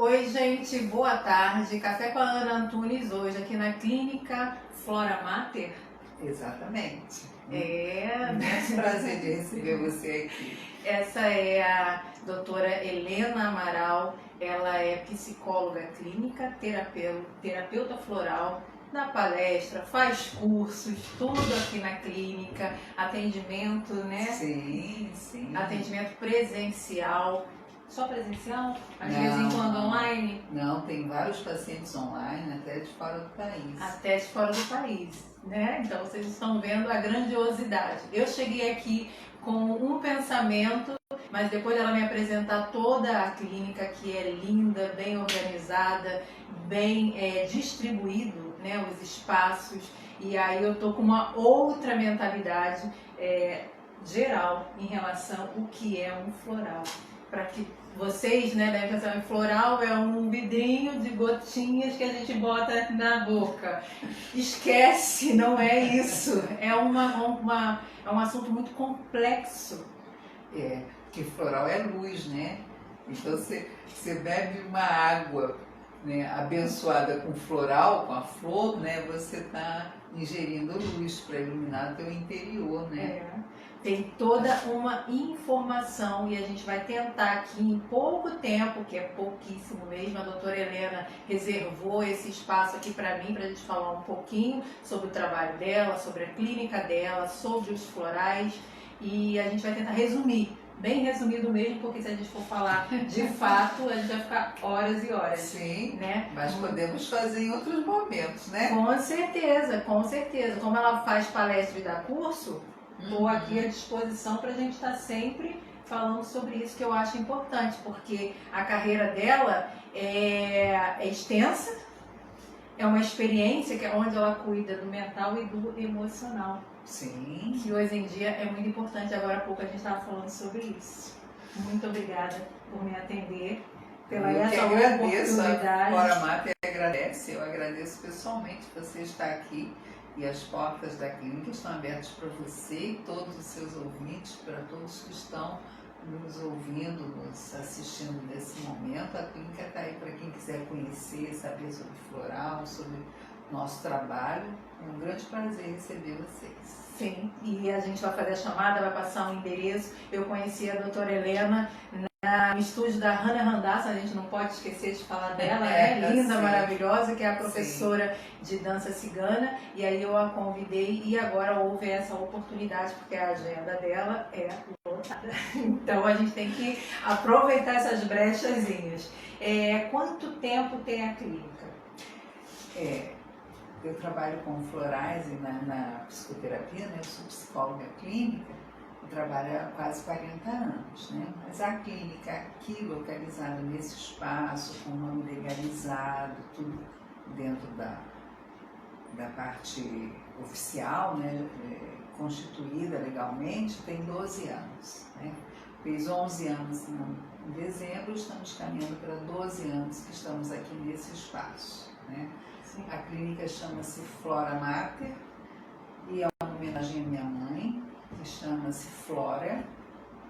Oi, gente, boa tarde. Café com a Ana Antunes hoje aqui na Clínica Flora Mater. Exatamente. É, muito prazer de receber você aqui. Essa é a doutora Helena Amaral. Ela é psicóloga clínica, terapeuta floral, dá palestra, faz cursos, tudo aqui na clínica, atendimento, né? Sim, sim. Atendimento presencial. Só presencial? Às vezes em quando online? Não, tem vários pacientes online, até de fora do país. Até de fora do país, né? Então vocês estão vendo a grandiosidade. Eu cheguei aqui com um pensamento, mas depois dela me apresentar toda a clínica, que é linda, bem organizada, bem distribuído, né, os espaços, e aí eu tô com uma outra mentalidade geral em relação ao que é um floral. Para que vocês, né, devem pensar em floral é um vidrinho de gotinhas que a gente bota na boca. Esquece, não é isso. É um assunto muito complexo. Porque floral é luz, né? Então você bebe uma água, né, abençoada com floral, com a flor, né? Você está ingerindo luz para iluminar o teu interior, né? Tem toda uma informação e a gente vai tentar aqui em pouco tempo, que é pouquíssimo mesmo, a doutora Helena reservou esse espaço aqui para mim, para a gente falar um pouquinho sobre o trabalho dela, sobre a clínica dela, sobre os florais, e a gente vai tentar resumir, bem resumido mesmo, porque se a gente for falar de fato, a gente vai ficar horas e horas. Sim, né? Mas podemos fazer em outros momentos, né? Com certeza, com certeza. Como ela faz palestra e dá curso, estou aqui à disposição para a gente estar sempre falando sobre isso, que eu acho importante, porque a carreira dela é extensa, é uma experiência que é onde ela cuida do mental e do emocional. Sim. Que hoje em dia é muito importante. Agora há pouco a gente estava falando sobre isso. Muito obrigada por me atender, pela essa oportunidade. A Flora Mater agradece, eu agradeço pessoalmente você estar aqui. E as portas da clínica estão abertas para você e todos os seus ouvintes, para todos que estão nos ouvindo, nos assistindo nesse momento. A clínica está aí para quem quiser conhecer, saber sobre floral, sobre nosso trabalho. É um grande prazer receber vocês. Sim, e a gente vai fazer a chamada, vai passar um endereço. Eu conheci a doutora Helena no estúdio da Hannah Randazza, a gente não pode esquecer de falar dela, né? Linda, sim, maravilhosa, que é a professora, sim, de dança cigana, e aí eu a convidei e agora houve essa oportunidade, porque a agenda dela é lotada. Então a gente tem que aproveitar essas brechazinhas. Quanto tempo tem a clínica? Eu trabalho com florais e na psicoterapia, né? Eu sou psicóloga clínica. Trabalho há quase 40 anos, né? Mas a clínica aqui, localizada nesse espaço, com o nome legalizado, tudo dentro da parte oficial, né? Constituída legalmente, tem 12 anos, né? Fez 11 anos em dezembro, estamos caminhando para 12 anos que estamos aqui nesse espaço, né? Sim. A clínica chama-se Flora Mater e é uma homenagem à minha mãe, que chama-se Flora, né?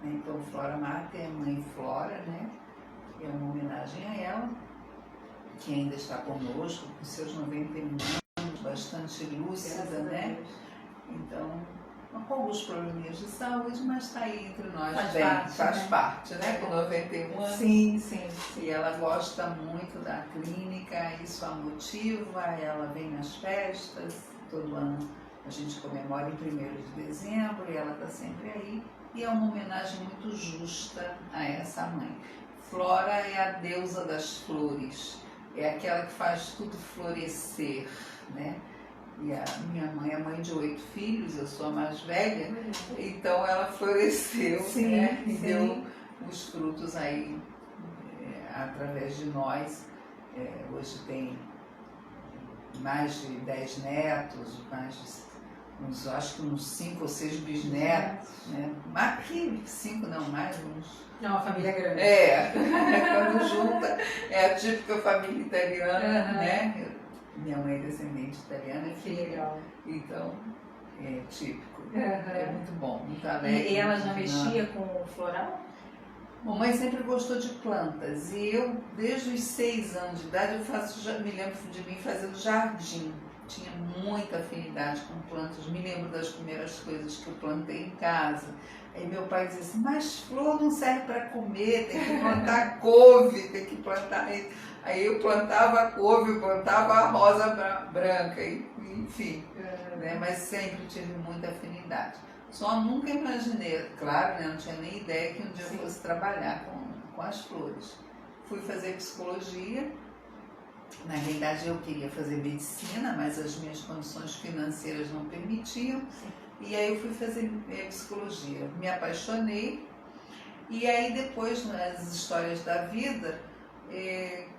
Então Flora Mater é mãe Flora, né? É uma homenagem a ela, que ainda está conosco, com seus 91 anos, bastante lúcida, né? Então, com alguns probleminhas de saúde, mas está aí entre nós, faz parte, né? Com 91 anos. Sim, sim. E ela gosta muito da clínica, isso a motiva, ela vem nas festas, todo ano a gente comemora em 1º de dezembro e ela está sempre aí. E é uma homenagem muito justa a essa mãe. Flora é a deusa das flores, é aquela que faz tudo florescer, né? E a minha mãe é mãe de 8 filhos, eu sou a mais velha, então ela floresceu, sim, né? E sim, deu os frutos aí através de nós. Hoje tem mais de 10 netos, mais de acho que uns 5 ou 6 bisnetos, né? Mais que 5 não, mais uns. É uma família grande. Quando junta, é a típica família italiana, né? Minha mãe é descendente italiana, que legal. Então, é típico. É muito bom, muito alegre. E ela já mexia com o floral? Mamãe sempre gostou de plantas e eu, desde os 6 anos de idade, me lembro de mim fazendo jardim. Tinha muita afinidade com plantas, me lembro das primeiras coisas que eu plantei em casa. Aí meu pai dizia assim, mas flor não serve para comer, tem que plantar couve, tem que plantar... Aí eu plantava a couve, eu plantava a rosa branca, enfim, né? Mas sempre tive muita afinidade. Só nunca imaginei, claro, né? Não tinha nem ideia que um dia eu fosse trabalhar com as flores. Fui fazer psicologia. Na realidade eu queria fazer medicina, mas as minhas condições financeiras não permitiam. E aí eu fui fazer psicologia. Me apaixonei. E aí depois, nas histórias da vida,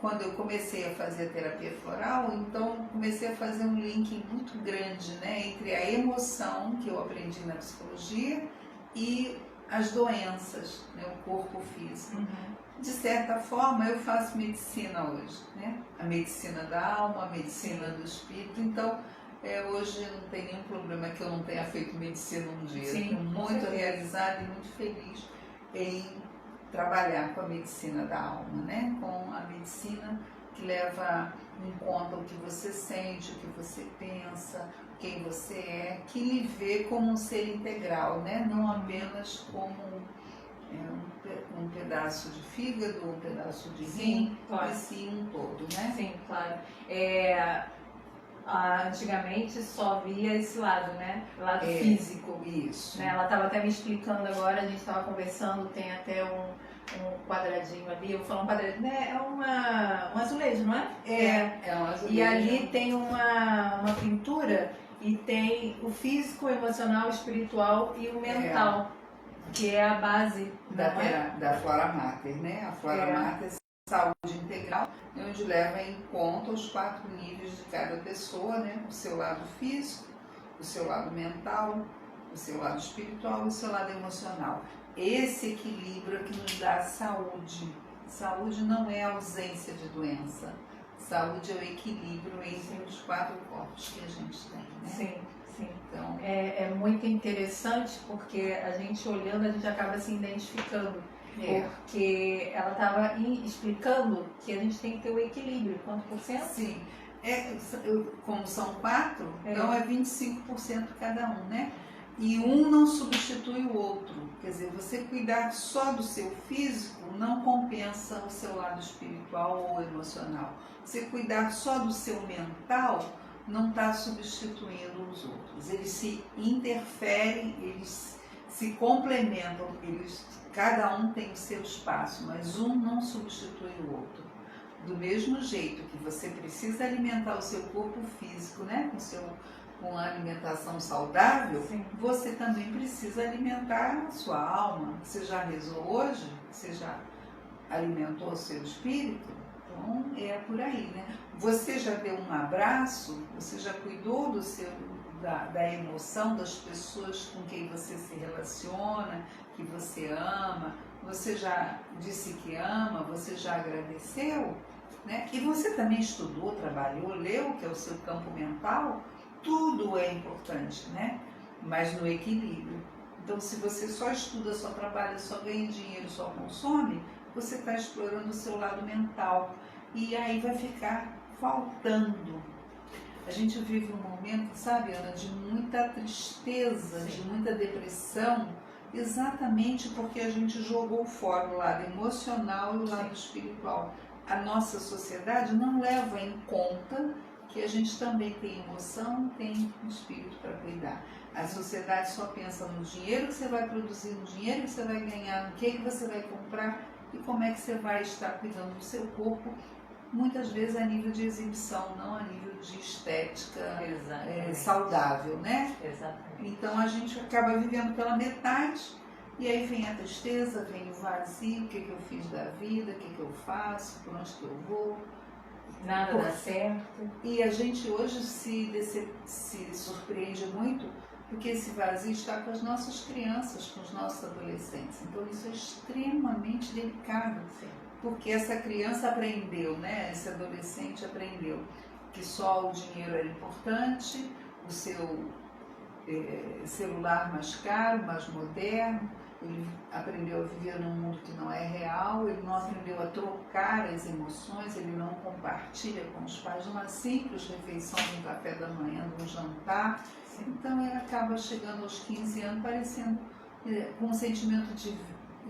quando eu comecei a fazer a terapia floral, então comecei a fazer um link muito grande, né, entre a emoção que eu aprendi na psicologia e as doenças, né, o corpo físico. De certa forma, eu faço medicina hoje, né? A medicina da alma, a medicina do espírito. Então, hoje não tem nenhum problema que eu não tenha feito medicina um dia. Estou muito realizada e muito feliz em trabalhar com a medicina da alma, né? Com a medicina que leva em conta o que você sente, o que você pensa, quem você é, que lhe vê como um ser integral, né? Não apenas como um pedaço de fígado, um pedaço de rim, claro. Mas sim um todo, né? Sim, claro. Antigamente só via esse lado, né? O lado físico. Isso. Né? Ela estava até me explicando agora, a gente estava conversando, tem até um quadradinho ali, eu vou falar um quadradinho, né? É um azulejo, não é? É um azulejo. E ali tem uma pintura e tem o físico, o emocional, o espiritual e o mental. Que é a base da Flora Mater, né? A Flora Mater é saúde integral, onde leva em conta os 4 níveis de cada pessoa, né? O seu lado físico, o seu lado mental, o seu lado espiritual e o seu lado emocional. Esse equilíbrio é que nos dá saúde. Saúde não é ausência de doença. Saúde é o equilíbrio entre os 4 corpos que a gente tem, né? Sim. Sim. Então, é muito interessante porque a gente olhando, a gente acaba se identificando. Porque ela estava explicando que a gente tem que ter o equilíbrio. Quanto por cento? Sim. Como são 4, então é 25% cada um, né? E um não substitui o outro. Quer dizer, você cuidar só do seu físico não compensa o seu lado espiritual ou emocional. Você cuidar só do seu mental não está substituindo os outros. Eles se interferem, eles se complementam, cada um tem o seu espaço, mas um não substitui o outro. Do mesmo jeito que você precisa alimentar o seu corpo físico, né, com a alimentação saudável, você também precisa alimentar a sua alma. Você já rezou hoje? Você já alimentou o seu espírito? Então, é por aí, né? Você já deu um abraço? Você já cuidou da emoção das pessoas com quem você se relaciona, que você ama? Você já disse que ama? Você já agradeceu? Né? E você também estudou, trabalhou, leu, que é o seu campo mental? Tudo é importante, né? Mas no equilíbrio. Então, se você só estuda, só trabalha, só ganha dinheiro, só consome, você está explorando o seu lado mental. E aí vai ficar faltando. A gente vive um momento, sabe, Ana, de muita tristeza, de muita depressão, exatamente porque a gente jogou fora o lado emocional e o lado espiritual. A nossa sociedade não leva em conta que a gente também tem emoção, tem espírito para cuidar. A sociedade só pensa no dinheiro que você vai produzir, no dinheiro que você vai ganhar, no que você vai comprar e como é que você vai estar cuidando do seu corpo, muitas vezes a nível de exibição, não a nível de estética saudável, né? Exatamente. Então a gente acaba vivendo pela metade e aí vem a tristeza, vem o vazio, o que eu fiz da vida, o que eu faço, por onde que eu vou. Nada dá certo. E a gente hoje se surpreende muito porque esse vazio está com as nossas crianças, com os nossos adolescentes. Então isso é extremamente delicado, porque essa criança aprendeu, né? Esse adolescente aprendeu que só o dinheiro era importante, o seu celular mais caro, mais moderno, ele aprendeu a viver num mundo que não é real, ele não aprendeu a trocar as emoções, ele não compartilha com os pais uma simples refeição, de um café da manhã, de um jantar. Então ele acaba chegando aos 15 anos parecendo com um sentimento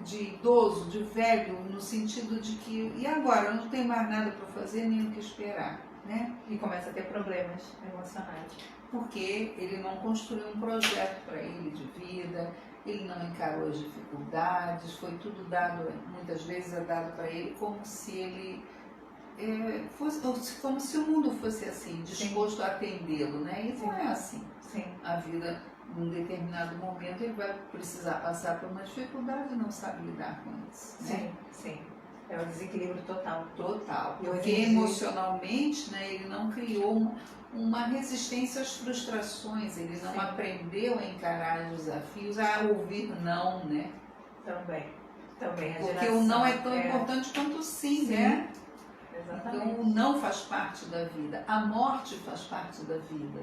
de idoso, de velho, no sentido de que, e agora? Eu não tenho mais nada para fazer, nem o que esperar, né? E começa a ter problemas emocionais. Porque ele não construiu um projeto para ele de vida, ele não encarou as dificuldades, foi tudo dado, muitas vezes é dado para ele como se ele fosse, como se o mundo fosse assim, disposto a atendê-lo, né? E não é assim. Sim. A vida, num determinado momento, ele vai precisar passar por uma dificuldade e não sabe lidar com isso, né? Sim. É o desequilíbrio total. Total. Porque emocionalmente, né, ele não criou uma resistência às frustrações, ele não aprendeu a encarar os desafios, a ouvir não, né? Também. Porque o não é tão importante quanto o sim, né? Exatamente. Então o não faz parte da vida, a morte faz parte da vida.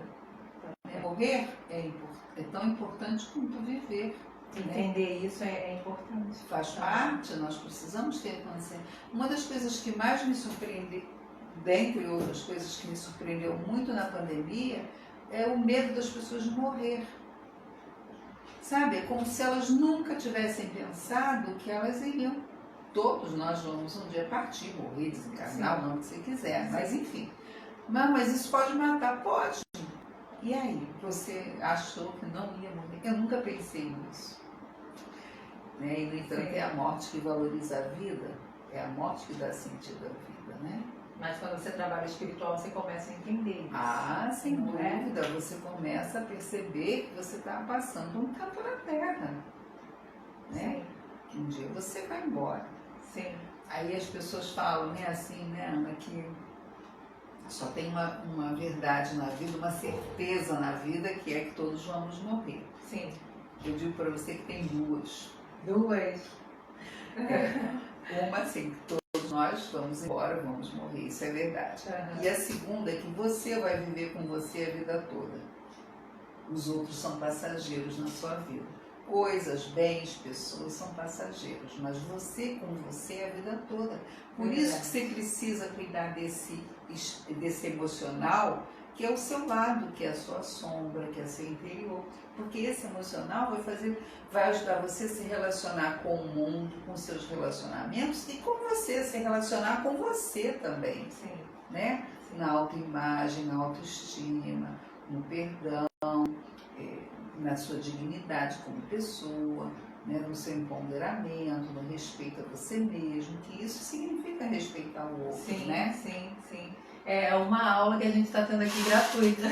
Morrer é tão importante quanto viver. Entender isso é importante. Faz parte, nós precisamos ter consciência. Uma das coisas que mais me surpreendeu, dentre outras coisas que me surpreendeu muito na pandemia, é o medo das pessoas de morrer. Sabe, é como se elas nunca tivessem pensado que elas iriam. Todos nós vamos um dia partir, morrer, desencarnar, o nome que você quiser, mas enfim. Mas isso pode matar? Pode. E aí, você achou que não ia morrer? Eu nunca pensei nisso. Né? E, no entanto, é a morte que valoriza a vida, é a morte que dá sentido à vida, né? Mas quando você trabalha espiritual, você começa a entender isso. Ah, sem dúvida. Você começa a perceber que você está passando um tempo na Terra. Né? Que um dia você vai embora. Sim. Aí as pessoas falam, né, assim, né, Ana, que só tem uma verdade na vida, uma certeza na vida, que é que todos vamos morrer. Sim. Eu digo para você que tem duas. Duas? Uma, assim, que todos nós vamos embora, vamos morrer, isso é verdade. Uhum. E a segunda é que você vai viver com você a vida toda. Os outros são passageiros na sua vida. Coisas, bens, pessoas são passageiros, mas você com você é a vida toda. Por isso que você precisa cuidar desse emocional, que é o seu lado, que é a sua sombra, que é o seu interior. Porque esse emocional vai ajudar você a se relacionar com o mundo, com seus relacionamentos e com você, se relacionar com você também. Sim. Né? Na autoimagem, na autoestima, no perdão, na sua dignidade como pessoa, né, no seu empoderamento, no respeito a você mesmo, que isso significa respeitar o outro, Sim, né? Sim. É uma aula que a gente está tendo aqui gratuita,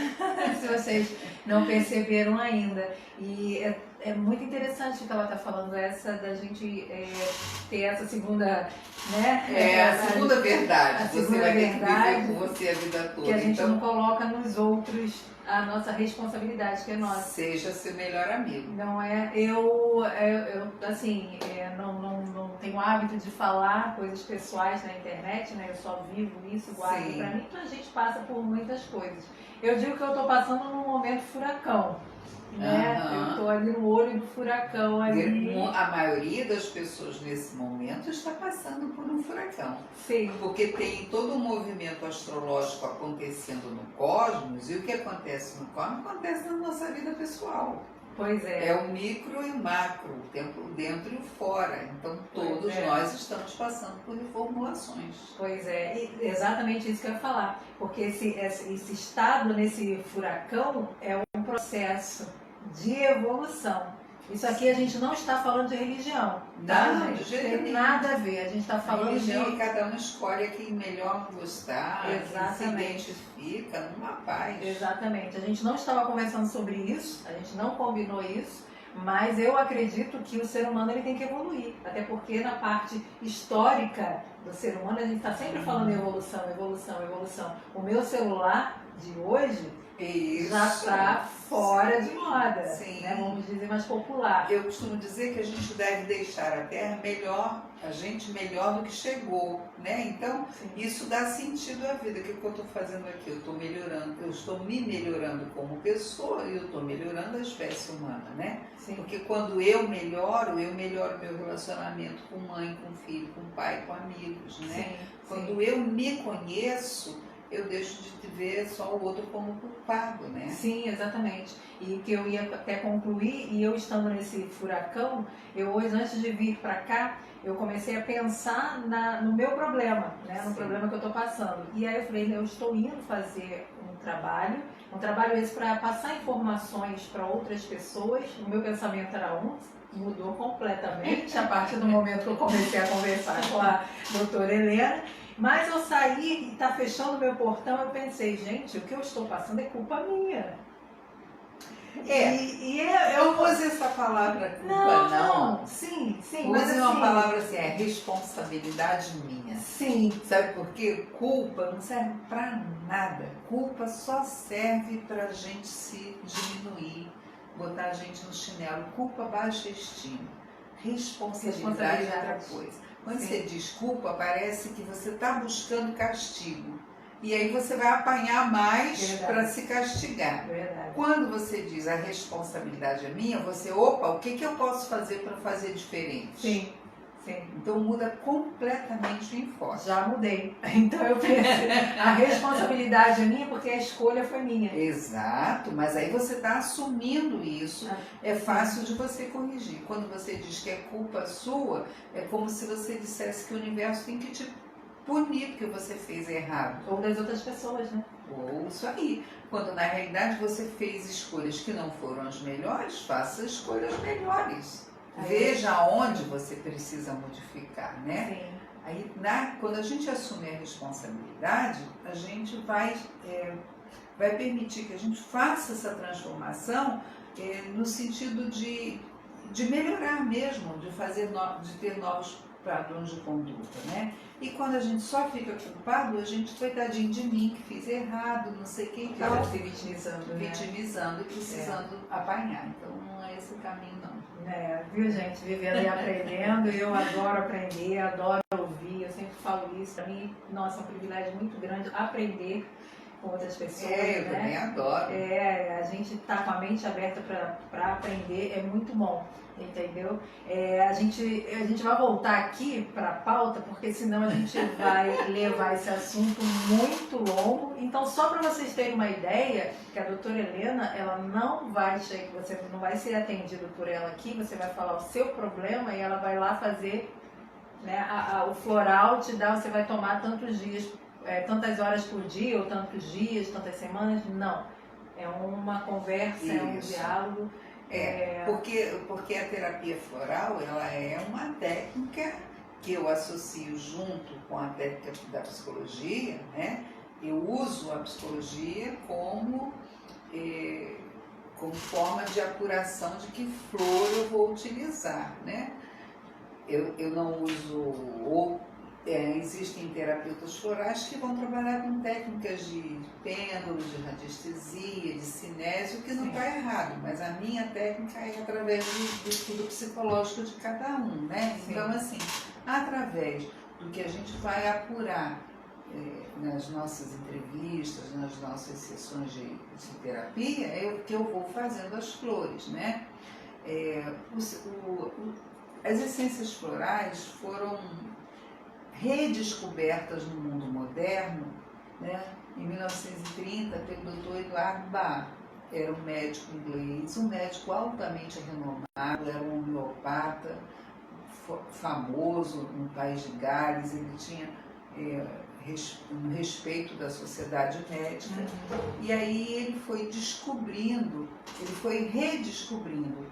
se vocês não perceberam ainda. E é muito interessante o que ela está falando, essa da gente ter essa segunda, né? A segunda verdade. A você segunda vai ter que verdade, viver com você a vida toda. Que a gente então, não coloca nos outros a nossa responsabilidade, que é nossa. Seja seu melhor amigo. Não é, eu assim, não tenho hábito de falar coisas pessoais na internet, né? Eu só vivo isso, guardo pra mim, então a gente passa por muitas coisas. Eu digo que eu tô passando num momento furacão, né? Eu tô ali no olho do furacão ali. A maioria das pessoas nesse momento está passando por um furacão. Sim. Porque tem todo um movimento astrológico acontecendo no cosmos, e o que acontece no cosmos acontece na nossa vida pessoal. Pois é. É o micro e o macro, o tempo dentro e o fora. Então todos nós estamos passando por reformulações. Pois é, e exatamente isso que eu ia falar. Porque esse estado nesse furacão é um processo de evolução. Isso aqui a gente não está falando de religião, tá? Não, de jeito tem nenhum. nada a ver. A gente está falando religião, de... cada um escolhe a quem melhor gostar, Exatamente. se identifica numa paz. Exatamente. A gente não estava conversando sobre isso, a gente não combinou isso, mas eu acredito que o ser humano ele tem que evoluir. Até porque na parte histórica do ser humano a gente está sempre falando em evolução. O meu celular de hoje Isso. já está fora de moda, Sim. né? Vamos dizer mais popular. Eu costumo dizer que a gente deve deixar a Terra melhor, a gente melhor do que chegou, né? Então, Sim. isso dá sentido à vida. O que eu estou fazendo aqui? Eu estou melhorando, eu estou me melhorando como pessoa e eu estou melhorando a espécie humana, né? Sim. Porque quando eu melhoro meu relacionamento com mãe, com filho, com pai, com amigos, né? Sim. Quando eu me conheço, eu deixo de ver só o outro como culpado, né? Sim, exatamente. E o que eu ia até concluir, e eu estando nesse furacão, eu hoje, antes de vir para cá, eu comecei a pensar no meu problema, né? No Sim. problema que eu estou passando. E aí eu falei, eu estou indo fazer um trabalho esse para passar informações para outras pessoas. O meu pensamento era mudou completamente a partir do momento que eu comecei a conversar com a doutora Helena. Mas eu saí e está fechando meu portão, eu pensei, gente, o que eu estou passando é culpa minha. Eu não use essa palavra culpa, não. Sim, Use uma palavra assim, é responsabilidade minha. Sim. Sabe por quê? Culpa não serve pra nada. Culpa só serve pra gente se diminuir, botar a gente no chinelo. Culpa baixa estima. Responsabilidade é outra coisa. Quando você diz culpa, parece que você está buscando castigo. E aí você vai apanhar mais para se castigar. Verdade. Quando você diz a responsabilidade é minha, você, o que eu posso fazer para fazer diferente? Sim. Então muda completamente o enfoque. Já mudei. Então eu pensei, a responsabilidade é minha porque a escolha foi minha. Exato, mas aí você está assumindo isso, é fácil de você corrigir. Quando você diz que é culpa sua, é como se você dissesse que o universo tem que te punir porque você fez errado. Ou das outras pessoas, né? Ou isso aí. Quando na realidade você fez escolhas que não foram as melhores, faça escolhas melhores. Veja onde você precisa modificar, né? Sim. Aí, quando a gente assume a responsabilidade, a gente vai permitir que a gente faça essa transformação no sentido de melhorar mesmo, de ter novos padrões de conduta, né? E quando a gente só fica culpado, a gente, coitadinho de mim, que fiz errado, não sei quem, Acaba se vitimizando, né? Vitimizando e precisando apanhar. Então não é esse o caminho, não. Viu, gente? Vivendo e aprendendo. Eu adoro aprender, adoro ouvir. Eu sempre falo isso. Para mim, nossa, é um privilégio muito grande aprender com outras pessoas. Eu também adoro. A gente tá com a mente aberta para aprender, é muito bom, entendeu? A gente vai voltar aqui para a pauta, porque senão a gente vai levar esse assunto muito longo. Então, só para vocês terem uma ideia, que a doutora Helena, ela não vai chegar, você não vai ser atendido por ela aqui, você vai falar o seu problema e ela vai lá fazer, né, o floral te dá, você vai tomar tantos dias, tantas horas por dia, ou tantos dias, tantas semanas. Não. É uma conversa, é um diálogo. Porque a terapia floral, ela é uma técnica que eu associo junto com a técnica da psicologia, né? Eu uso a psicologia como forma de apuração de que flor eu vou utilizar, né? Eu não uso existem terapeutas florais que vão trabalhar com técnicas de pêndulo, de radiestesia, de cinésio, que não está errado, mas a minha técnica é através do estudo psicológico de cada um, né? Sim. Então, assim, através do que a gente vai apurar nas nossas entrevistas, nas nossas sessões de terapia, é o que eu vou fazendo as flores, né? As essências florais foram redescobertas no mundo moderno, né? Em 1930, pelo Dr. Eduardo Bach. Era um médico inglês, um médico altamente renomado, era um homeopata famoso no país de Gales. Ele tinha um respeito da sociedade médica. E aí ele foi redescobrindo,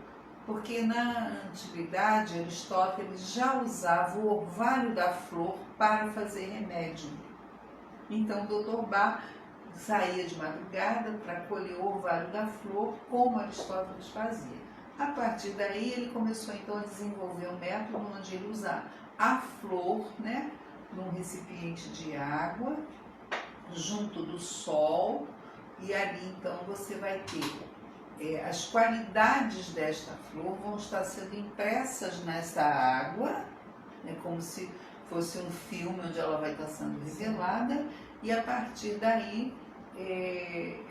porque na antiguidade Aristóteles já usava o orvalho da flor para fazer remédio. Então o Dr. Bach saía de madrugada para colher o orvalho da flor, como Aristóteles fazia. A partir daí ele começou então a desenvolver um método onde ele usa a flor, né, num recipiente de água, junto do sol, e ali então você vai ter as qualidades desta flor vão estar sendo impressas nessa água, né, como se fosse um filme onde ela vai estar sendo revelada, e a partir daí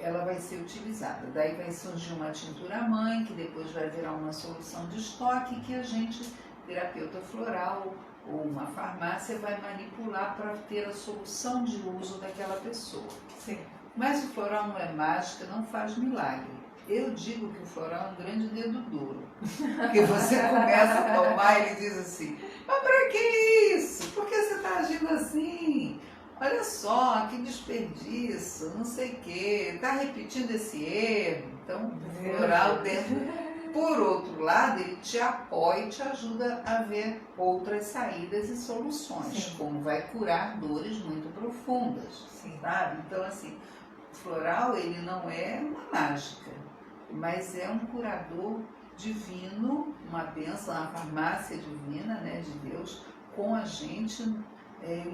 ela vai ser utilizada. Daí vai surgir uma tintura mãe, que depois vai virar uma solução de estoque que a gente, terapeuta floral ou uma farmácia, vai manipular para ter a solução de uso daquela pessoa. Sim. Mas o floral não é mágica, não faz milagre. Eu digo que o floral é um grande dedo duro. Porque você começa a tomar e ele diz assim, mas para que isso? Por que você está agindo assim? Olha só, que desperdício, não sei o quê, está repetindo esse erro. Então, o floral dentro. Por outro lado, ele te apoia e te ajuda a ver outras saídas e soluções, Sim. como vai curar dores muito profundas, Sim. sabe? Então, assim, o floral, ele não é uma mágica, mas é um curador divino, uma bênção, uma farmácia divina, né, de Deus, com a gente,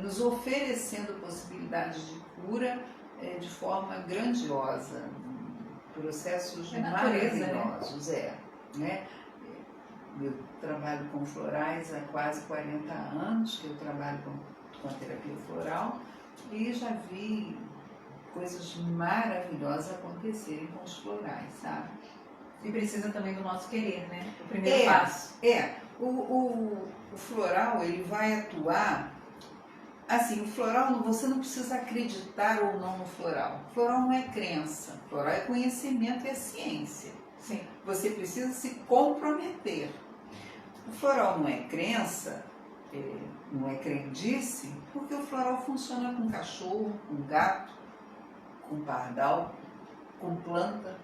nos oferecendo possibilidades de cura de forma grandiosa, processos natureza, maravilhosos, né? Eu trabalho com florais há quase 40 anos, que eu trabalho com a terapia floral, e já vi coisas maravilhosas acontecerem com os florais, sabe? E precisa também do nosso querer, né? O primeiro passo. O floral, ele vai atuar. Assim, o floral, você não precisa acreditar ou não no floral. O floral não é crença. O floral é conhecimento e é ciência. Sim. Você precisa se comprometer. O floral não é crença, não é crendice, porque o floral funciona com cachorro, com gato, com pardal, com planta.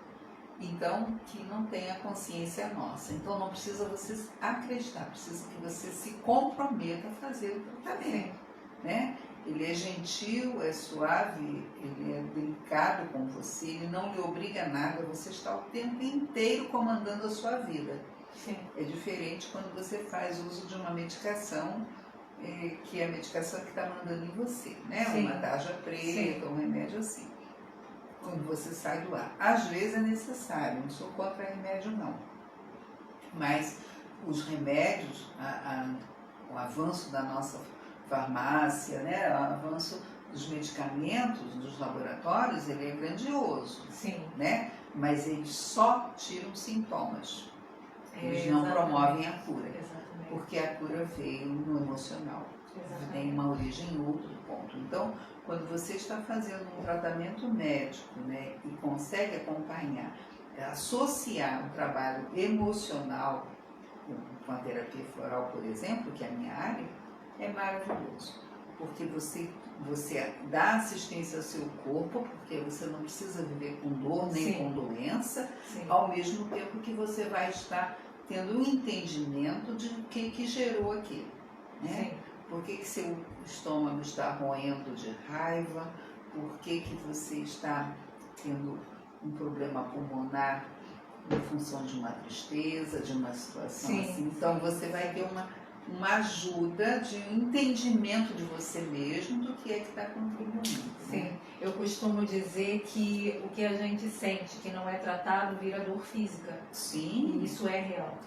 Então, que não tem a consciência nossa. Então, não precisa você acreditar, precisa que você se comprometa a fazer o tratamento. Né? Ele é gentil, é suave, ele é delicado com você, ele não lhe obriga a nada, você está o tempo inteiro comandando a sua vida. Sim. É diferente quando você faz uso de uma medicação, que é a medicação que está mandando em você, né? Sim. Uma tarja preta, Sim. um remédio assim. Quando você sai do ar. Às vezes é necessário, não sou contra remédio não. Mas os remédios, o avanço da nossa farmácia, né, o avanço dos medicamentos, dos laboratórios, ele é grandioso. Sim. Né? Mas eles só tiram sintomas. Eles não promovem a cura. Exatamente. Porque a cura veio no emocional. Exatamente. Tem uma origem em outro ponto. Então, quando você está fazendo um tratamento médico, né, e consegue acompanhar, associar o trabalho emocional com a terapia floral, por exemplo, que é a minha área, é maravilhoso. Porque você dá assistência ao seu corpo, porque você não precisa viver com dor nem Sim. com doença, Sim. ao mesmo tempo que você vai estar tendo um entendimento de o que gerou aquilo. Né? Sim. Por que seu estômago está roendo de raiva? Por que você está tendo um problema pulmonar em função de uma tristeza, de uma situação Sim. assim? Então você vai ter uma ajuda de um entendimento de você mesmo do que é que está contribuindo. Sim, né? eu costumo dizer que o que a gente sente que não é tratado vira dor física. Sim. E isso é real.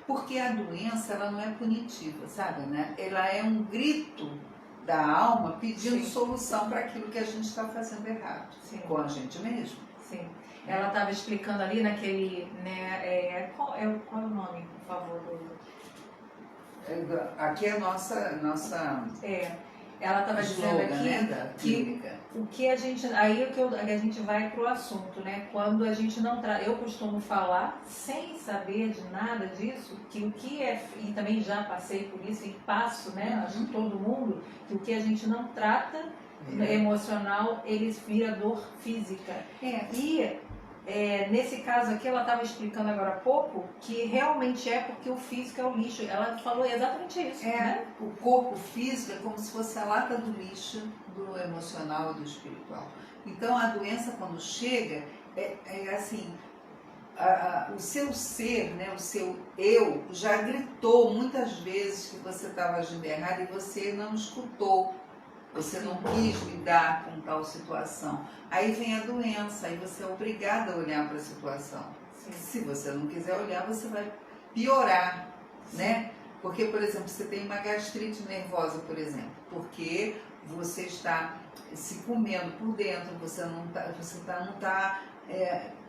Porque a doença ela não é punitiva, sabe, né? Ela é um grito da alma pedindo Sim. solução para aquilo que a gente está fazendo errado. Sim. Com a gente mesmo. Sim. Ela estava explicando ali naquele, né, qual é o nome, por favor, Aqui é a nossa ela estava dizendo slogan, aqui, né, da clínica. o que a gente, aí a gente vai pro assunto, né? Quando a gente não trata, eu costumo falar sem saber de nada disso, que o que é, e também já passei por isso e passo, né? Acho que todo mundo, que o que a gente não trata emocional, ele vira dor física. E nesse caso aqui, ela estava explicando agora há pouco que realmente é porque o físico é o lixo. Ela falou exatamente isso. Né? O corpo físico é como se fosse a lata do lixo do emocional e do espiritual. Então a doença quando chega é assim, o seu ser, né, o seu eu já gritou muitas vezes que você estava agindo errado e você não escutou. você não quis lidar com tal situação. Aí vem a doença, aí você é obrigada a olhar para a situação. Sim. Se você não quiser olhar, você vai piorar, né? Porque, por exemplo, você tem uma gastrite nervosa, por exemplo, porque você está se comendo por dentro, você não está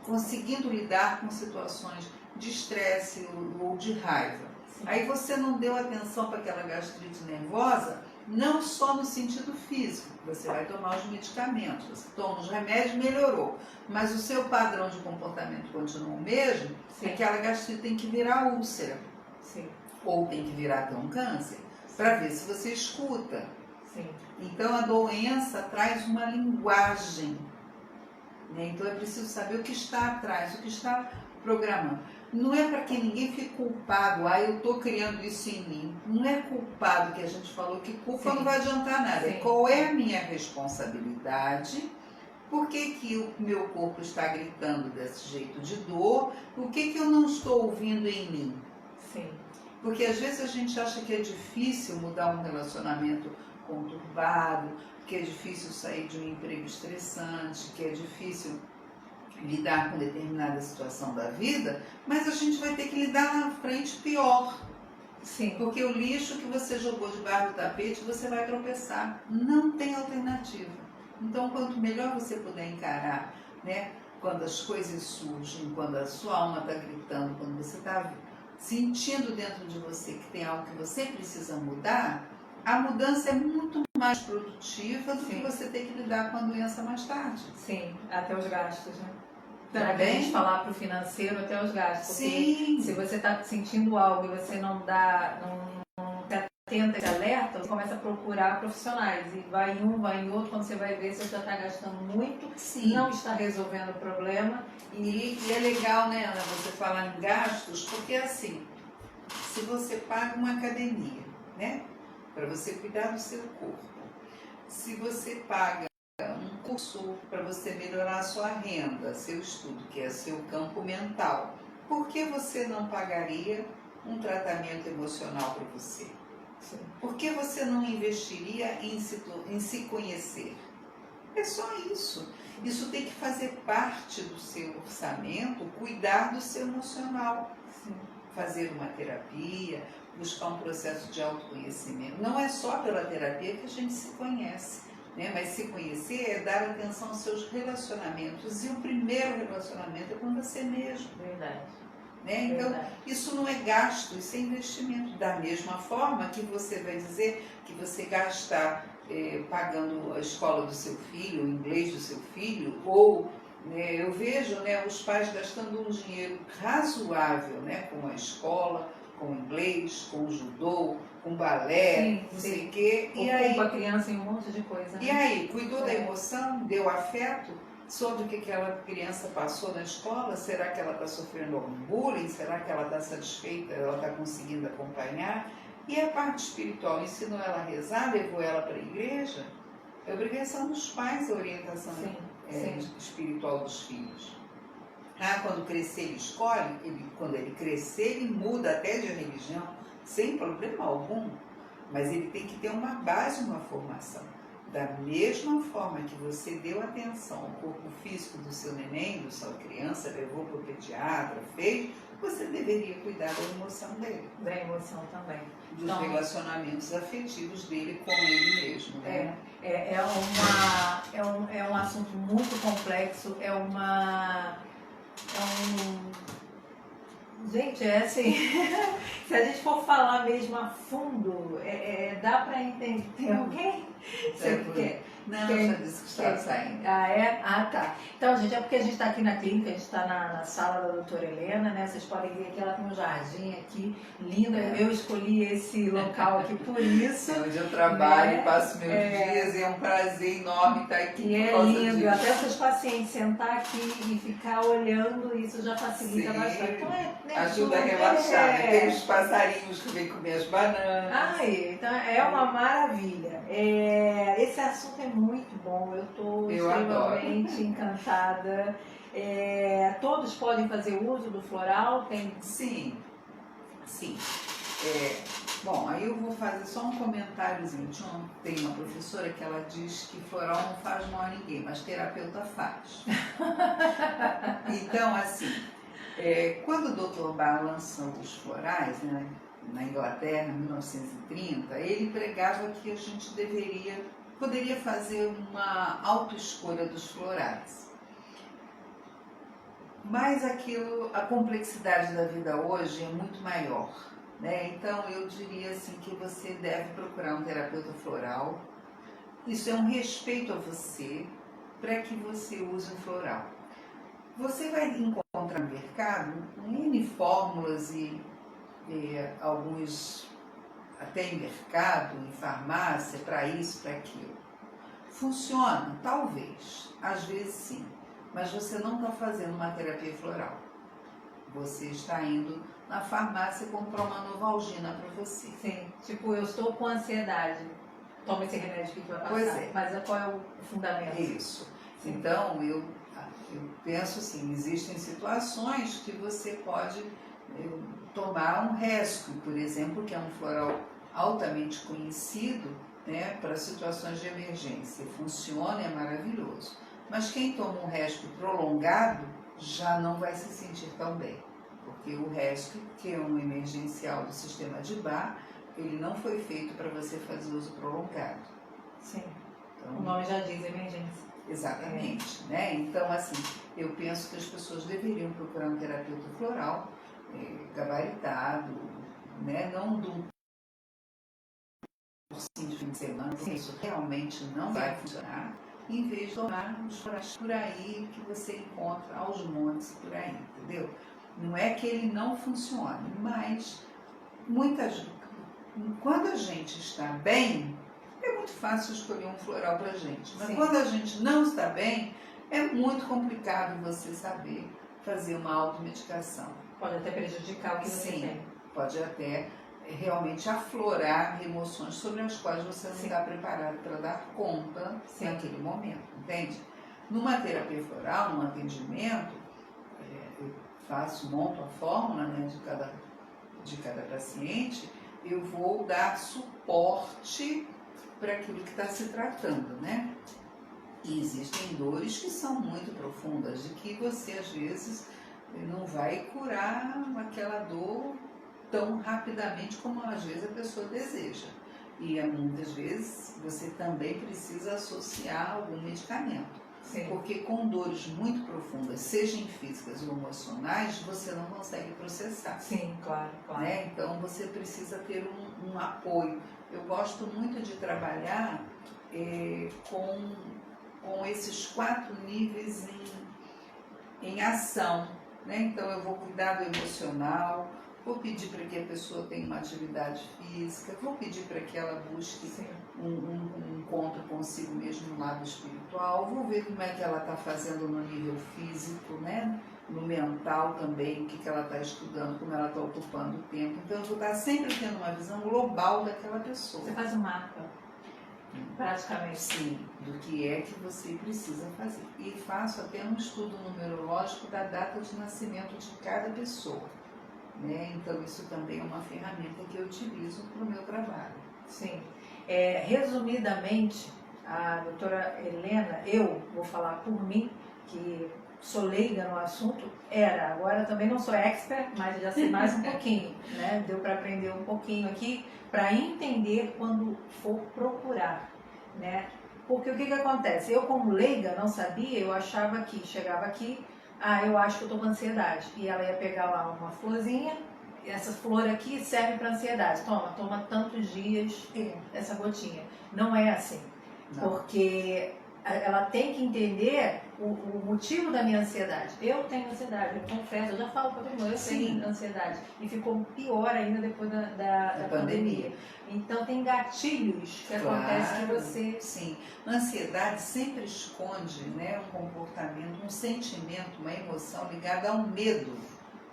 conseguindo lidar com situações de estresse ou de raiva. Sim. Aí você não deu atenção para aquela gastrite nervosa, não só no sentido físico, você vai tomar os medicamentos, você toma os remédios, melhorou, mas o seu padrão de comportamento continua o mesmo. Sim. Aquela gastrite tem que virar úlcera. Sim. Ou tem que virar até um câncer, para ver se você escuta. Sim. Então a doença traz uma linguagem, né? Então é preciso saber o que está atrás, o que está programando. Não é para que ninguém fique culpado, eu estou criando isso em mim. Não é culpado, que a gente falou que culpa Sim. não vai adiantar nada. Sim. Qual é a minha responsabilidade? Por que o meu corpo está gritando desse jeito de dor? O que eu não estou ouvindo em mim? Sim. Porque às vezes a gente acha que é difícil mudar um relacionamento conturbado, que é difícil sair de um emprego estressante, que é difícil lidar com determinada situação da vida, mas a gente vai ter que lidar lá na frente pior. Sim. Porque o lixo que você jogou debaixo do tapete, você vai tropeçar. Não tem alternativa. Então, quanto melhor você puder encarar, né, quando as coisas surgem, quando a sua alma está gritando, quando você está sentindo dentro de você que tem algo que você precisa mudar, a mudança é muito mais produtiva do que você ter que lidar com a doença mais tarde. Sim, até os gastos, né? Também. A gente falar para o financeiro, até os gastos. Porque Sim. se você está sentindo algo e você não se atenta e alerta, você começa a procurar profissionais. E vai em um, vai em outro, quando você vai ver, você já está gastando muito, Sim. não está resolvendo o problema. E é legal, né, Ana, você falar em gastos, porque assim, se você paga uma academia, né, para você cuidar do seu corpo, se você paga um curso para você melhorar a sua renda, seu estudo, que é seu campo mental, por que você não pagaria um tratamento emocional para você? Sim. Por que você não investiria em se conhecer? É só isso. Isso tem que fazer parte do seu orçamento, cuidar do seu emocional. Sim. Fazer uma terapia, buscar um processo de autoconhecimento. Não é só pela terapia que a gente se conhece, né? Mas se conhecer é dar atenção aos seus relacionamentos. E o primeiro relacionamento é com você mesmo. Verdade. Né? Então, Verdade. isso não é gasto, isso é investimento. Da mesma forma que você vai dizer que você gastar pagando a escola do seu filho, o inglês do seu filho, ou eu vejo, né, os pais gastando um dinheiro razoável, né, com a escola, com o inglês, com o judô, com balé, Sim, não sim. sei o quê. E Ocupa aí, a criança em um monte de coisa. e Né? aí, cuidou da emoção, deu afeto, soube o que aquela criança passou na escola? Será que ela está sofrendo algum bullying? Será que ela está satisfeita? Ela está conseguindo acompanhar? E a parte espiritual, ensinou ela a rezar, levou ela para a igreja? É obrigação dos pais a orientação espiritual dos filhos. Quando crescer ele escolhe, quando ele crescer ele muda até de religião, sem problema algum, mas ele tem que ter uma base, uma formação. Da mesma forma que você deu atenção ao corpo físico do seu neném, da sua criança, levou para o pediatra, fez, você deveria cuidar da emoção dele. Da emoção também. Dos relacionamentos afetivos dele com ele mesmo. Né? É um assunto muito complexo, Gente, é assim, se a gente for falar mesmo a fundo, dá para entender. Tem alguém? Não, eu já disse que estava saindo. Ah, é? Ah, tá. Então, gente, é porque a gente está aqui na clínica, a gente está na sala da doutora Helena, né? Vocês podem ver que ela tem um jardim aqui, lindo. Eu escolhi esse local aqui por isso. É onde eu trabalho, passo meus dias, e é um prazer enorme estar aqui. E é lindo, até os seus pacientes sentar aqui e ficar olhando, isso já facilita bastante. Então, ajuda a relaxar, né? Tem os passarinhos que vêm comer as bananas. Então é uma maravilha. Esse assunto é muito bom, eu estou extremamente encantada. Todos podem fazer uso do floral? Sim, sim. Bom, aí eu vou fazer só um comentáriozinho. Tem uma professora que ela diz que floral não faz mal a ninguém, mas terapeuta faz. Então, assim, quando o Dr. Bach lançou os florais, né, na Inglaterra, em 1930, ele pregava que a gente poderia fazer uma autoescolha dos florais. Mas a complexidade da vida hoje é muito maior, né? Então eu diria assim que você deve procurar um terapeuta floral. Isso é um respeito a você para que você use um floral. Você vai encontrar no mercado N fórmulas e alguns até em mercado, em farmácia, para isso, para aquilo. Funciona? Talvez. Às vezes sim. Mas você não está fazendo uma terapia floral. Você está indo na farmácia comprar uma Novalgina para você. Sim, tipo, eu estou com ansiedade. Toma esse remédio que vai passar. Pois é. Mas qual é o fundamento? Isso. Então, eu penso assim, existem situações que você pode tomar um rescue, por exemplo, que é um floral altamente conhecido, né, para situações de emergência. Funciona, é maravilhoso. Mas quem toma um rescue prolongado já não vai se sentir tão bem, porque o rescue, que é um emergencial do sistema de Bach, ele não foi feito para você fazer uso prolongado. Sim, então, o nome já diz emergência. Exatamente, né? Então, assim, eu penso que as pessoas deveriam procurar um terapeuta floral gabaritado, né? Não de um cursinho de fim de semana, porque isso realmente não vai funcionar, em vez de tomar os florais por aí que você encontra aos montes por aí, entendeu? Não é que ele não funcione, mas quando a gente está bem, é muito fácil escolher um floral para a gente. Mas quando a gente não está bem, é muito complicado você saber fazer uma automedicação. Pode até prejudicar o que você tem. Pode até realmente aflorar emoções sobre as quais você não está preparado para dar conta naquele momento, entende? Numa terapia floral, num atendimento, eu monto a fórmula, né, de cada paciente, eu vou dar suporte para aquilo que está se tratando, né? E existem dores que são muito profundas, de que você às vezes não vai curar aquela dor tão rapidamente como às vezes a pessoa deseja. E muitas vezes você também precisa associar algum medicamento. Sim. Porque com dores muito profundas, sejam físicas ou emocionais, você não consegue processar. Sim, claro. Né? Então você precisa ter um apoio. Eu gosto muito de trabalhar com esses 4 níveis em ação. Né? Então eu vou cuidar do emocional, vou pedir para que a pessoa tenha uma atividade física, vou pedir para que ela busque um encontro consigo mesmo no lado espiritual, vou ver como é que ela está fazendo no nível físico, né? No mental também, o que ela está estudando, como ela está ocupando o tempo. Então eu vou estar sempre tendo uma visão global daquela pessoa. Você faz um mapa, praticamente. Sim, do que é que você precisa fazer. E faço até um estudo numerológico da data de nascimento de cada pessoa. Né? Então isso também é uma ferramenta que eu utilizo para o meu trabalho. Sim. Resumidamente, a doutora Helena, eu vou falar por mim, que sou leiga no assunto, agora também não sou expert, mas já sei mais um pouquinho, né? Deu para aprender um pouquinho aqui, para entender quando for procurar, né? Porque o que acontece? Eu como leiga não sabia, eu achava que, chegava aqui, eu acho que eu estou com ansiedade. E ela ia pegar lá uma florzinha, essa flor aqui serve para ansiedade. Toma tantos dias essa gotinha. Não é assim. Não. Porque ela tem que entender o motivo da minha ansiedade. Eu tenho ansiedade, eu confesso, eu já falo para todo mundo, eu tenho ansiedade. E ficou pior ainda depois da pandemia. Então tem gatilhos que acontecem que você... Sim, a ansiedade sempre esconde, né, um comportamento, um sentimento, uma emoção ligada ao medo,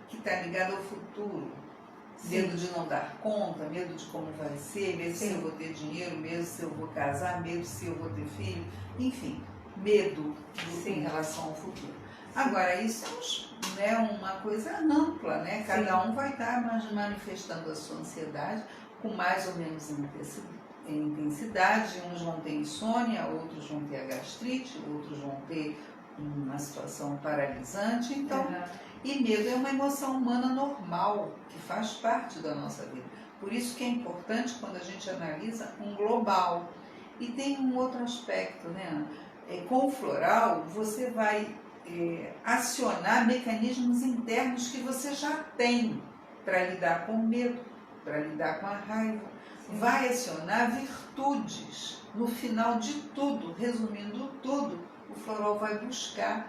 que está ligado ao futuro. Sim. Medo de não dar conta, medo de como vai ser, medo se eu vou ter dinheiro, medo se eu vou casar, medo se eu vou ter filho, enfim, medo em relação ao futuro. Agora, isso é uma coisa ampla, né? Cada um vai estar manifestando a sua ansiedade com mais ou menos intensidade. Uns vão ter insônia, outros vão ter a gastrite, outros vão ter uma situação paralisante. Então, e medo é uma emoção humana normal, que faz parte da nossa vida. Por isso que é importante quando a gente analisa um global. E tem um outro aspecto, né? Com o floral, você vai acionar mecanismos internos que você já tem para lidar com o medo, para lidar com a raiva. Sim. Vai acionar virtudes. No final de tudo, resumindo tudo, o floral vai buscar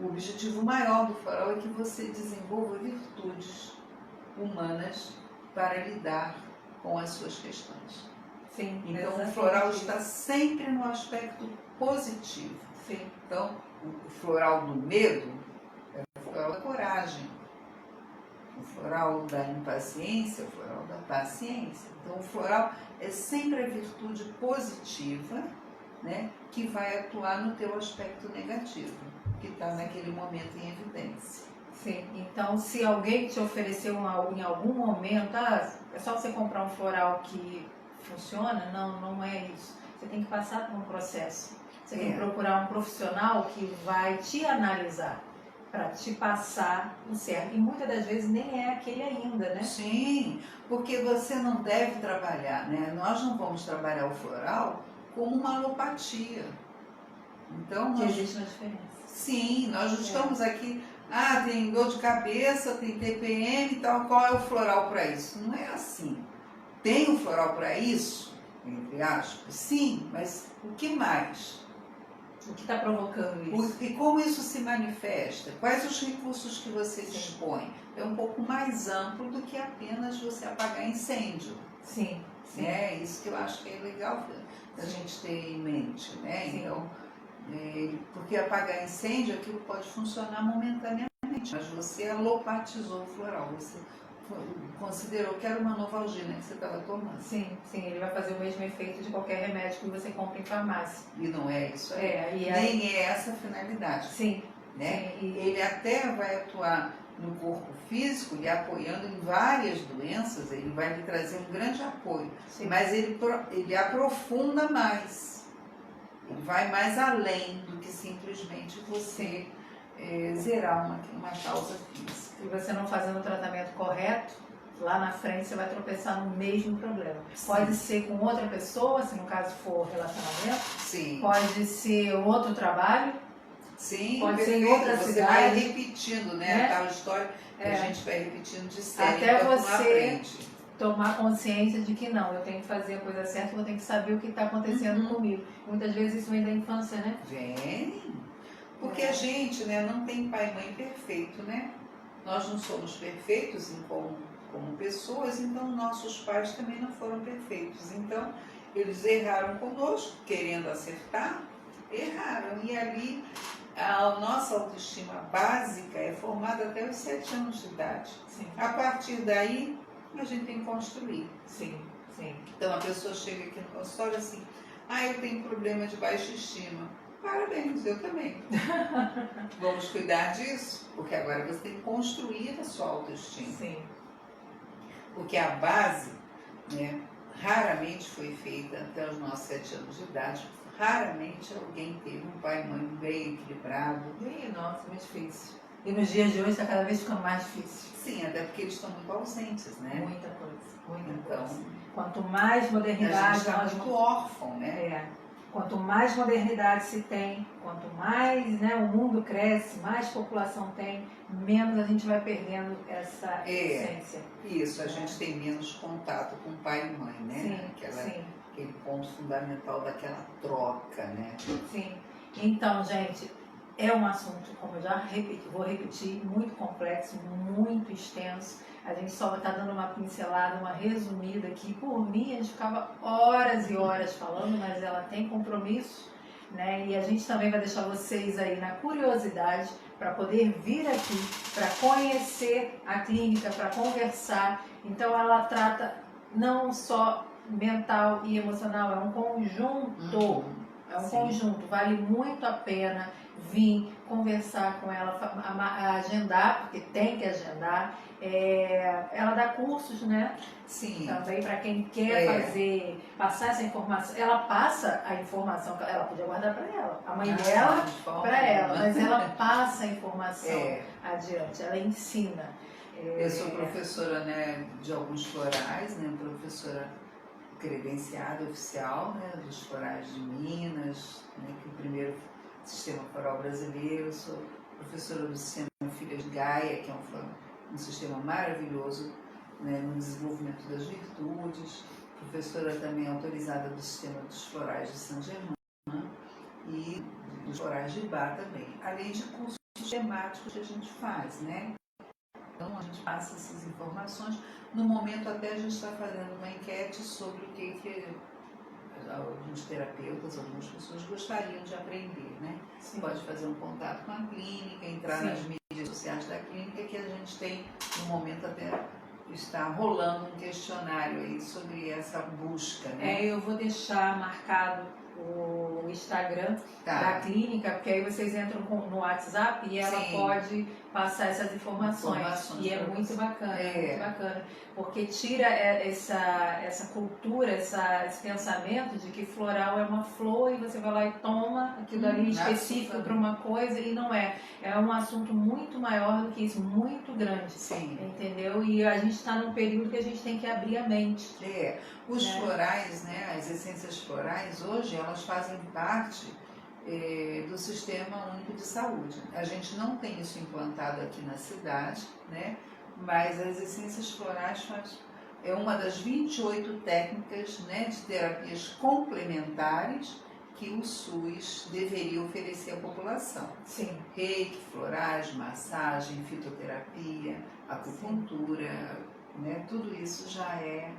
o objetivo maior do floral é que você desenvolva virtudes humanas para lidar com as suas questões. Sim, então o floral está sempre no aspecto positivo. Sim. Então o floral do medo é o floral da coragem, o floral da impaciência é o floral da paciência. Então o floral é sempre a virtude positiva, né, que vai atuar no teu aspecto negativo, que está naquele momento em evidência. Sim, então se alguém te ofereceu em algum momento, é só você comprar um floral que funciona, não é isso. Você tem que passar por um processo. Você tem que procurar um profissional que vai te analisar para te passar o certo. E muitas das vezes nem é aquele ainda, né? Sim, porque você não deve trabalhar, né? Nós não vamos trabalhar o floral como uma alopatia. Então, existe uma diferença. Sim, nós não estamos aqui, tem dor de cabeça, tem TPM e tal, qual é o floral para isso? Não é assim. Tem um floral para isso, entre aspas? Sim, mas o que mais? O que está provocando isso? E como isso se manifesta? Quais os recursos que você dispõe? É um pouco mais amplo do que apenas você apagar incêndio. Sim. É isso que eu acho que é legal da gente ter em mente, né? Sim. Então, porque apagar incêndio, aquilo pode funcionar momentaneamente, mas você alopatizou o floral, você considerou que era uma novalgina que você estava tomando. Sim, ele vai fazer o mesmo efeito de qualquer remédio que você compra em farmácia. E não é isso aí. Nem é essa a finalidade. Sim. Né? Sim. Ele até vai atuar no corpo físico, lhe apoiando em várias doenças, ele vai lhe trazer um grande apoio. Sim. Mas ele aprofunda mais. Ele vai mais além do que simplesmente você zerar uma causa física. Se você não fazendo o tratamento correto, lá na frente você vai tropeçar no mesmo problema. Sim. Pode ser com outra pessoa, se no caso for relacionamento. Sim. Pode ser outro trabalho. Sim, pode ser em outra você cidade. Vai repetindo, né? A tal história que a gente vai repetindo de série. Até você tomar consciência de que não, eu tenho que fazer a coisa certa, eu tenho que saber o que está acontecendo comigo. Muitas vezes isso vem da infância, né? Vem. Porque a gente, né, não tem pai e mãe perfeito, né? Nós não somos perfeitos como pessoas, então nossos pais também não foram perfeitos. Então, eles erraram conosco, querendo acertar, erraram. E ali, a nossa autoestima básica é formada até os 7 anos de idade. Sim. A partir daí, a gente tem que construir. Sim. Então, a pessoa chega aqui no consultório assim, eu tenho problema de baixa estima. Parabéns, eu também. Vamos cuidar disso? Porque agora você tem que construir a sua autoestima. Sim. Porque a base, né, raramente foi feita até os nossos 7 anos de idade. Raramente alguém teve um pai e mãe bem equilibrado. Nossa, muito difícil. E nos dias de hoje está cada vez ficando mais difícil. Sim, até porque eles estão muito ausentes, né? Muita coisa. Então, quanto mais modernidade... A gente está muito órfão, né? Quanto mais modernidade se tem, quanto mais, né, o mundo cresce, mais população tem, menos a gente vai perdendo essa essência. Isso, a gente tem menos contato com pai e mãe, né? Sim. Aquele ponto fundamental daquela troca, né? Sim. Então, gente, é um assunto, como eu já vou repetir, muito complexo, muito extenso. A gente só está dando uma pincelada, uma resumida aqui. Por mim, a gente ficava horas e horas falando, mas ela tem compromisso, né? E a gente também vai deixar vocês aí na curiosidade para poder vir aqui, para conhecer a clínica, para conversar. Então, ela trata não só mental e emocional, é um conjunto. É um conjunto, vale muito a pena. vir conversar com ela, agendar, porque tem que agendar. Ela dá cursos, né? Sim. Também para quem quer fazer, passar essa informação. Ela passa a informação, ela podia guardar para ela, a mãe dela para ela, mas ela passa a informação adiante, ela ensina. Eu sou professora, né, de alguns florais, né, professora credenciada oficial, né, dos florais de Minas, né, que é o primeiro sistema floral brasileiro. Eu sou professora do sistema Filhas de Gaia, que é um sistema maravilhoso, né, no desenvolvimento das virtudes. Professora também autorizada do sistema dos florais de Saint-Germain e dos florais de Bach também, além de cursos temáticos que a gente faz, né? Então a gente passa essas informações. No momento até a gente está fazendo uma enquete sobre o que alguns terapeutas, algumas pessoas gostariam de aprender, né? Sim. Pode fazer um contato com a clínica, entrar nas mídias sociais da clínica, que a gente tem, no momento até está rolando um questionário aí sobre essa busca, né? Eu vou deixar marcado o Instagram da clínica, porque aí vocês entram no WhatsApp e ela pode passar essas informações e é muito bacana, muito bacana, porque tira essa cultura, esse pensamento de que floral é uma flor e você vai lá e toma aquilo ali específico para uma coisa, e não é. É um assunto muito maior do que isso, muito grande. Sim. Entendeu? E a gente está num período que a gente tem que abrir a mente. Os florais, né, as essências florais, hoje elas fazem parte do Sistema Único de Saúde. A gente não tem isso implantado aqui na cidade, né, mas as essências florais é uma das 28 técnicas, né, de terapias complementares que o SUS deveria oferecer à população. Sim. Reiki, florais, massagem, fitoterapia, acupuntura, né, tudo isso já é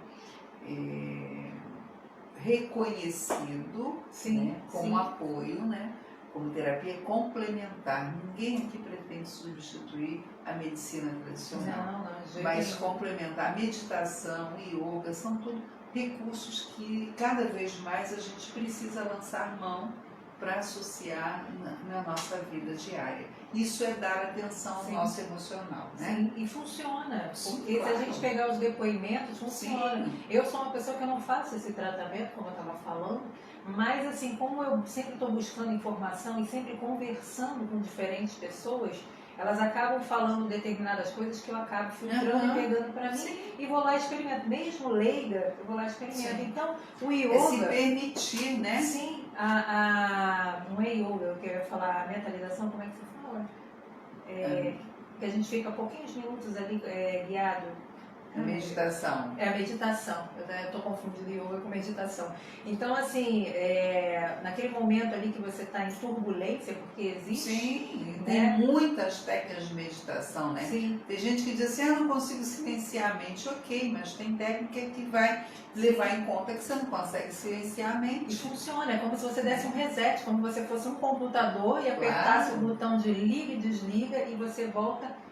reconhecido, né, como apoio, né, como terapia complementar. Ninguém aqui pretende substituir a medicina tradicional, mas complementar. A meditação, yoga, são tudo recursos que cada vez mais a gente precisa lançar mão para associar na nossa vida diária. Isso é dar atenção ao nosso emocional, né? Sim, e funciona, porque se a gente pegar os depoimentos, funciona. Eu sou uma pessoa que eu não faço esse tratamento, como eu estava falando, mas assim, como eu sempre estou buscando informação e sempre conversando com diferentes pessoas, elas acabam falando determinadas coisas que eu acabo filtrando e pegando para mim e vou lá e experimento. Mesmo leiga, eu vou lá e experimento. Então, o yoga... se permitir, né? Sim, não é yoga, eu quero falar a mentalização, como é que você fala? Que a gente fica pouquinhos minutos ali guiado. A meditação. É a meditação. Eu estou confundindo yoga com meditação. Então, assim, naquele momento ali que você está em turbulência, porque existe... Sim, tem muitas técnicas de meditação, né? Sim. Tem gente que diz assim, eu não consigo silenciar a mente. Ok, mas tem técnica que vai levar em conta que você não consegue silenciar a mente. E funciona, é como se você desse um reset, como se você fosse um computador e apertasse o botão de liga e desliga e você volta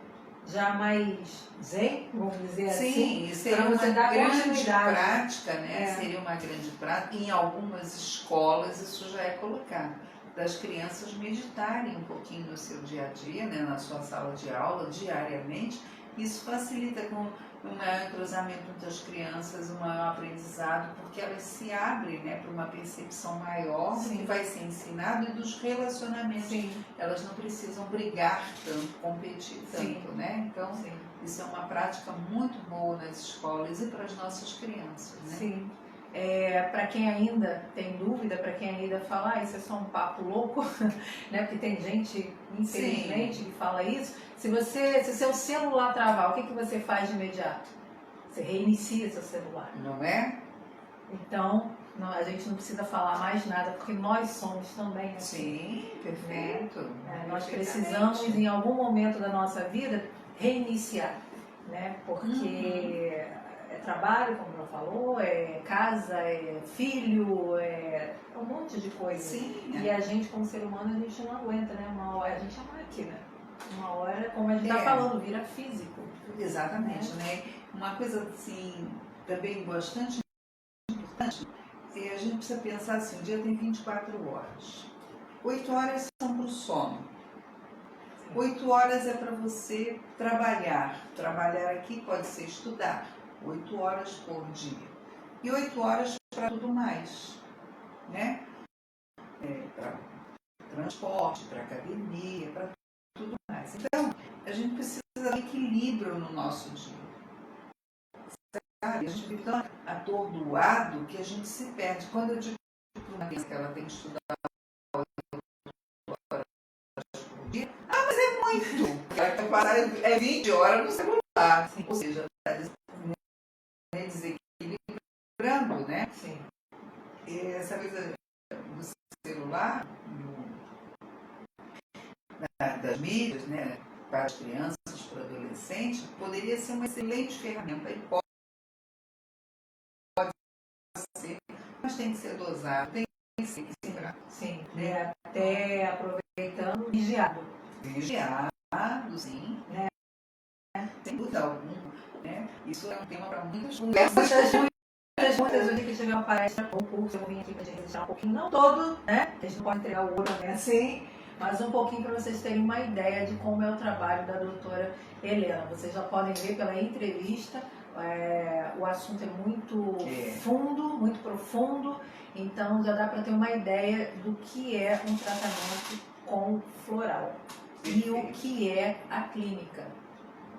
já mais zen, vamos dizer assim. Sim, seria uma grande prática, né? Seria uma grande prática. Em algumas escolas isso já é colocado. Das crianças meditarem um pouquinho no seu dia a dia, né? Na sua sala de aula, diariamente. Isso facilita com um maior entrosamento entre as crianças, um maior aprendizado, porque elas se abrem, né, para uma percepção maior do que vai ser ensinado e dos relacionamentos. Elas não precisam brigar tanto, competir tanto, né? Então, isso é uma prática muito boa nas escolas e para as nossas crianças, né? Sim. Para quem ainda tem dúvida, para quem ainda fala, isso é só um papo louco, né? Porque tem gente, infelizmente, que fala isso. Se seu celular travar, o que você faz de imediato? Você reinicia seu celular. Não é? Então, a gente não precisa falar mais nada, porque nós somos também assim. Sim, perfeito. Nós precisamos, em algum momento da nossa vida, reiniciar, né? Porque é trabalho, como ela falou, é casa, é filho, é um monte de coisa. Sim. E a gente, como ser humano, a gente não aguenta, né? Uma hora a gente é máquina. Uma hora, como a gente está falando, vira físico. Exatamente, né? Uma coisa assim, também bastante importante, a gente precisa pensar assim, o dia tem 24 horas. 8 horas são para o sono. 8 horas é para você trabalhar. Trabalhar aqui pode ser estudar. 8 horas por dia. E 8 horas para tudo mais, né? Para transporte, para academia, para tudo mais. Então, a gente precisa de equilíbrio no nosso dia. Sabe? A gente fica tão atordoado que a gente se perde. Quando eu digo para uma criança que ela tem que estudar 8 horas por dia, mas é muito! Ela vai passar 20 horas no celular. Ou seja, está desequilibrando, né? Sim. E essa coisa do celular, das mídias, né, para as crianças, para os adolescentes, poderia ser uma excelente ferramenta e pode ser, mas tem que ser dosado, tem que ser equilibrado. Sim, até aproveitando, vigiado. Vigiado, sim, né? Sem dúvida alguma, né? Isso é um tema para muitas conversas. Muitas vezes que tiver uma palestra ou um curso, eu vim aqui para te registrar um pouquinho, não todo, né? A gente não pode entregar o ouro, né? Assim, mas um pouquinho para vocês terem uma ideia de como é o trabalho da doutora Helena. Vocês já podem ver pela entrevista, o assunto é muito fundo, muito profundo, então já dá para ter uma ideia do que é um tratamento com floral e o que é a clínica.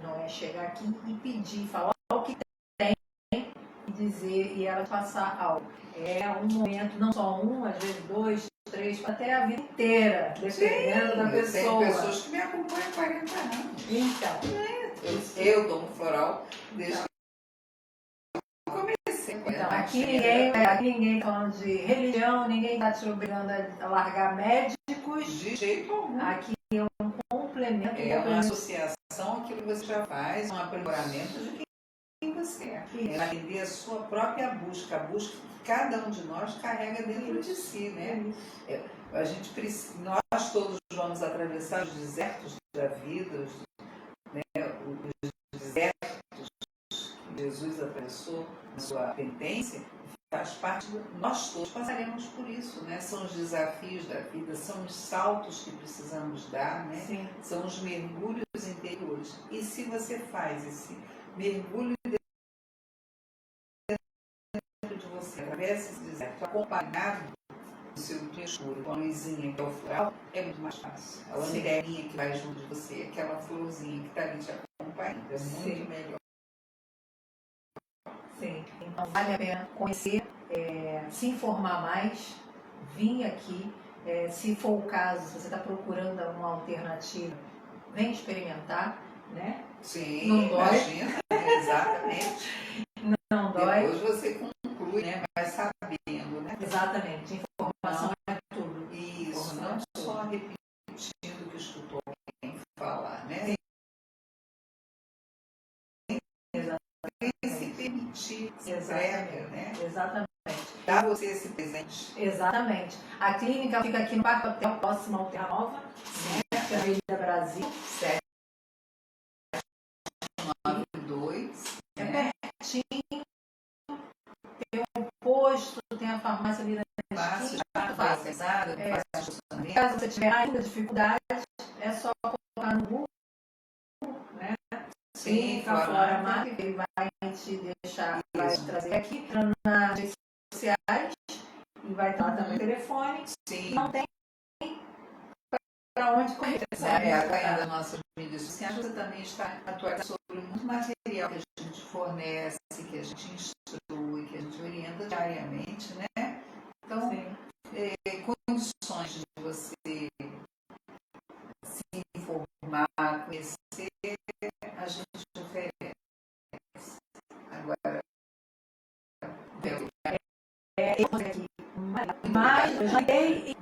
Não é chegar aqui e pedir, falar o que tem e dizer e ela passar algo. É um momento, não só um, às vezes 2, 3, até a vida inteira, dependendo da pessoa. Tem pessoas que me acompanham há 40 anos. Então, eu tomo floral desde que eu comecei. Então, aqui ninguém falando de religião, ninguém está te obrigando a largar médicos. De jeito algum. Aqui é um complemento. É uma associação, aquilo que você já faz, um aprimoramento de quem você é. É atender a sua própria busca, a busca que cada um de nós carrega dentro de si, né? A gente precisa, nós todos vamos atravessar os desertos da vida, né? Os desertos que Jesus atravessou na sua penitência, faz parte nós todos passaremos por isso, né? São os desafios da vida, são os saltos que precisamos dar, né? Sim. São os mergulhos interiores. E se você faz esse mergulho dentro de você, atravessa esse deserto, acompanhado do seu dia escuro, com a luzinha que é o floral, é muito mais fácil. A lanterninha que vai junto de você, aquela florzinha que está ali te acompanhando, é muito melhor. Sim, então vale a pena conhecer, se informar mais, vir aqui, se for o caso, se você está procurando uma alternativa, vem experimentar, né? Sim, não dói. Imagina, exatamente. Não dói. Depois você conclui, né? Vai sabendo, né? Exatamente, informação é tudo. Isso, não só repetindo o que escutou alguém falar, né? Se permitir, se entrega, né? Exatamente. Dá você esse presente. Exatamente. A clínica fica aqui no Parque Hotel, próximo ao Terra Nova, né? Avenida Brasil. 792. É pertinho. Tem um posto, tem a farmácia ali na esquina. Fácil. Caso você tiver ainda dificuldade, é só colocar no Google, né? Sim, Flora Mark, ele vai te deixar, vai trazer aqui nas redes sociais e vai estar lá também o telefone. Sim. Não tem para onde correr. Através das nossas mídias sociais, você também está atualizando sobre muito material que a gente fornece, que a gente instrui, que a gente orienta diariamente, né? Então, condições de você se informar, conhecer, a gente oferece. Agora, eu vou aqui, mas eu já dei,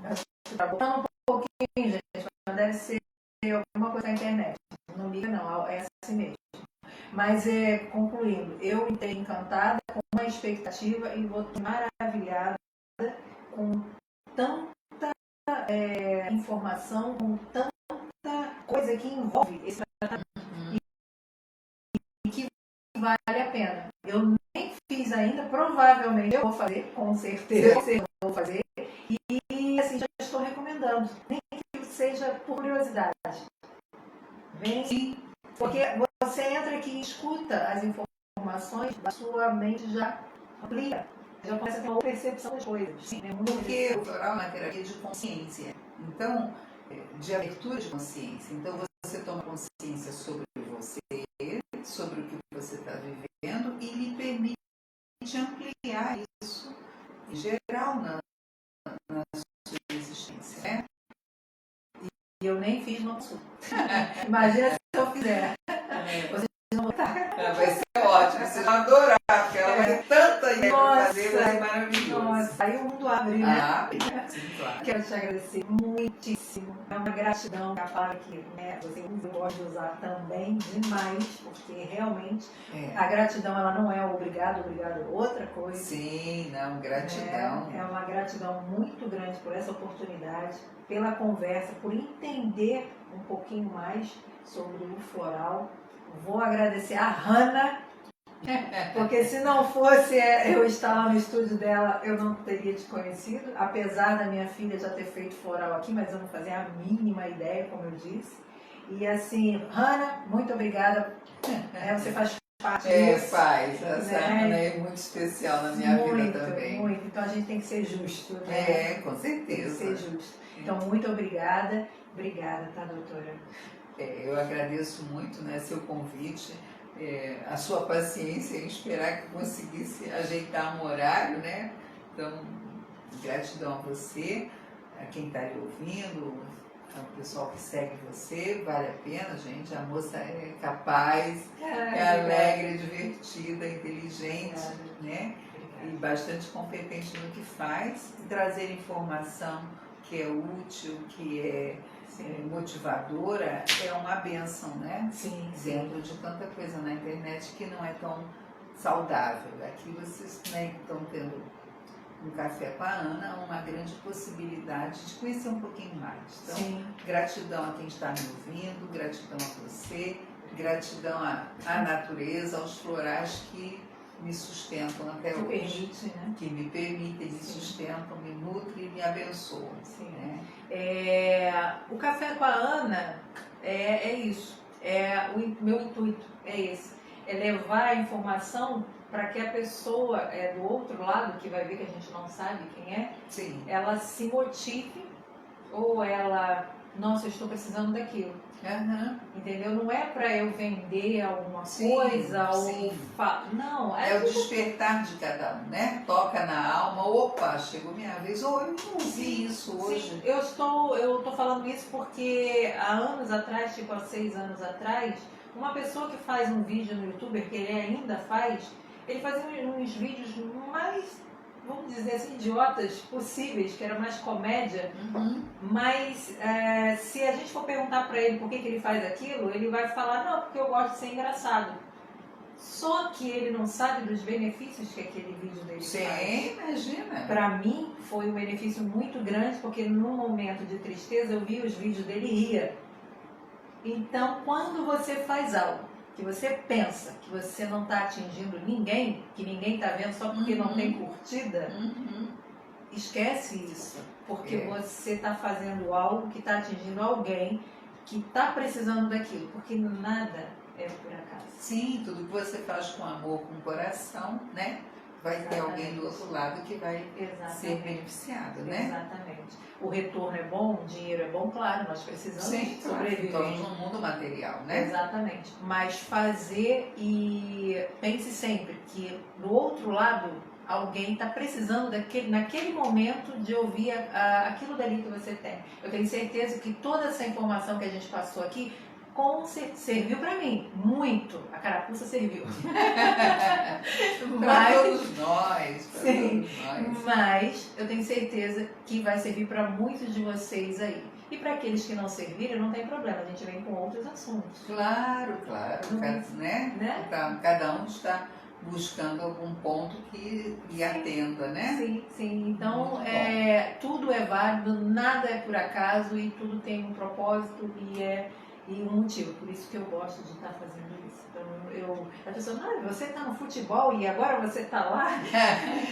está botando um pouquinho, gente, mas deve ser alguma coisa na internet. Não liga não, é assim mesmo. Mas, concluindo, eu entrei encantada, com uma expectativa e vou maravilhada com tanta informação, com tanta coisa que envolve esse tratamento e que vale a pena. Eu nem fiz ainda, provavelmente eu vou fazer, com certeza eu vou fazer, e assim, já estou recomendando. ajudando, nem que seja por curiosidade. Vem, sim, porque você entra aqui e escuta as informações, a sua mente já amplia, já começa a ter uma percepção das coisas. Sim, porque o floral é uma terapia de consciência, então, de abertura de consciência. Então, você toma consciência sobre você, sobre o que você está vivendo e lhe permite ampliar isso em geral na sua existência, né? E eu nem fiz uma consulta. Imagina se eu fizer. Vocês não vão estar. Vai ser ótimo, vocês vão adorar, porque ela vai ter tanta ideia para fazer, vai ser maravilhoso. Nossa, aí o mundo abre, né? Sim, claro. Quero te agradecer muitíssimo. É uma gratidão que a palavra que, né, você usa, eu gosto de usar também demais, porque realmente a gratidão ela não é obrigado é outra coisa. Sim, não, gratidão. É uma gratidão muito grande por essa oportunidade, pela conversa, por entender um pouquinho mais sobre o floral. Vou agradecer a Hannah, porque se não fosse eu estar lá no estúdio dela, eu não teria te conhecido, apesar da minha filha já ter feito floral aqui, mas eu não fazia a mínima ideia, como eu disse. E assim, Hannah, muito obrigada. Você faz parte disso. Faz. Essa Hannah é muito especial na minha vida também. Muito, então a gente tem que ser justo, né? Com certeza. Tem que ser justo. Então, muito obrigada. Obrigada, tá, doutora? Eu agradeço muito, né, seu convite, a sua paciência em esperar que eu conseguisse ajeitar um horário, né? Então, gratidão a você, a quem está aí ouvindo, ao pessoal que segue você, vale a pena, gente. A moça é capaz, é alegre, divertida, inteligente, né? E bastante competente no que faz, e trazer informação que é útil, que é motivadora, é uma bênção, né? Sim. Dentro de tanta coisa na internet que não é tão saudável. Aqui vocês, né, estão tendo um café com a Ana, uma grande possibilidade de conhecer um pouquinho mais. Então, gratidão a quem está me ouvindo, gratidão a você, gratidão à natureza, aos florais que me sustentam até hoje. Que me permitem, me sustentam, me nutrem e me abençoam. Né? O café com a Ana é isso. O meu intuito é esse. É levar a informação para que a pessoa do outro lado, que vai ver que a gente não sabe quem é, ela se motive ou ela, nossa, eu estou precisando daquilo. Entendeu? Não é para eu vender alguma coisa ou não, é o despertar de cada um, né? Toca na alma, opa, chegou minha vez, eu não vi isso hoje. Sim, eu estou falando isso porque há anos atrás, tipo há 6 anos atrás, uma pessoa que faz um vídeo no YouTube, que ele ainda faz, ele fazia uns vídeos mais, vamos dizer assim, idiotas possíveis, que era mais comédia, mas se a gente for perguntar para ele por que ele faz aquilo, ele vai falar, não, porque eu gosto de ser engraçado. Só que ele não sabe dos benefícios que aquele vídeo dele faz. Imagina. Para mim, foi um benefício muito grande, porque num momento de tristeza eu vi os vídeos dele e ria. Então, quando você faz algo que você pensa que você não está atingindo ninguém, que ninguém está vendo só porque não tem curtida, esquece isso, porque você está fazendo algo que está atingindo alguém que está precisando daquilo, porque nada é por acaso. Sim, tudo que você faz com amor, com coração, né? Vai ter alguém do outro lado que vai ser beneficiado, né? Exatamente. O retorno é bom, o dinheiro é bom, claro, nós precisamos sobreviver. Estamos no mundo material, né? Exatamente. Mas fazer e pense sempre que do outro lado alguém está precisando naquele momento de ouvir aquilo dali que você tem. Eu tenho certeza que toda essa informação que a gente passou aqui serviu para mim, muito. A carapuça serviu. Para todos nós. Mas eu tenho certeza que vai servir para muitos de vocês aí. E para aqueles que não servirem, não tem problema, a gente vem com outros assuntos. Claro. Né? Cada um está buscando algum ponto que lhe atenda, né? Sim. Então, tudo é válido, nada é por acaso e tudo tem um propósito e um motivo. Por isso que eu gosto de estar fazendo isso. Então, a pessoa, você está no futebol e agora você está lá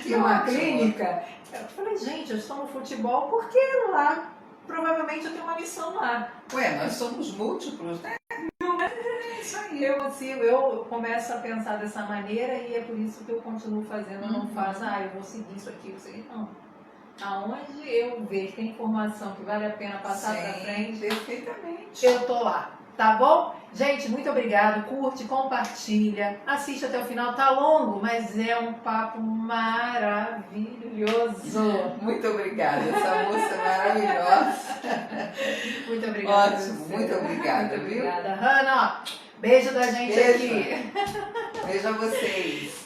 que numa clínica. Eu falei, gente, eu estou no futebol porque lá provavelmente eu tenho uma missão lá. Ué, nós somos múltiplos, né? É isso aí. Eu começo a pensar dessa maneira e é por isso que eu continuo fazendo, eu não faço, eu vou seguir isso aqui, não. Aonde eu vejo que tem informação que vale a pena passar pra frente, perfeitamente. eu tô lá, tá bom? Gente, muito obrigado, curte, compartilha, assiste até o final, tá longo, mas é um papo maravilhoso. Muito obrigada, essa moça é maravilhosa. Muito obrigada. Ótimo, muito obrigada, muito viu? obrigada. Hanna, beijo da gente Beijo. aqui. Beijo a vocês.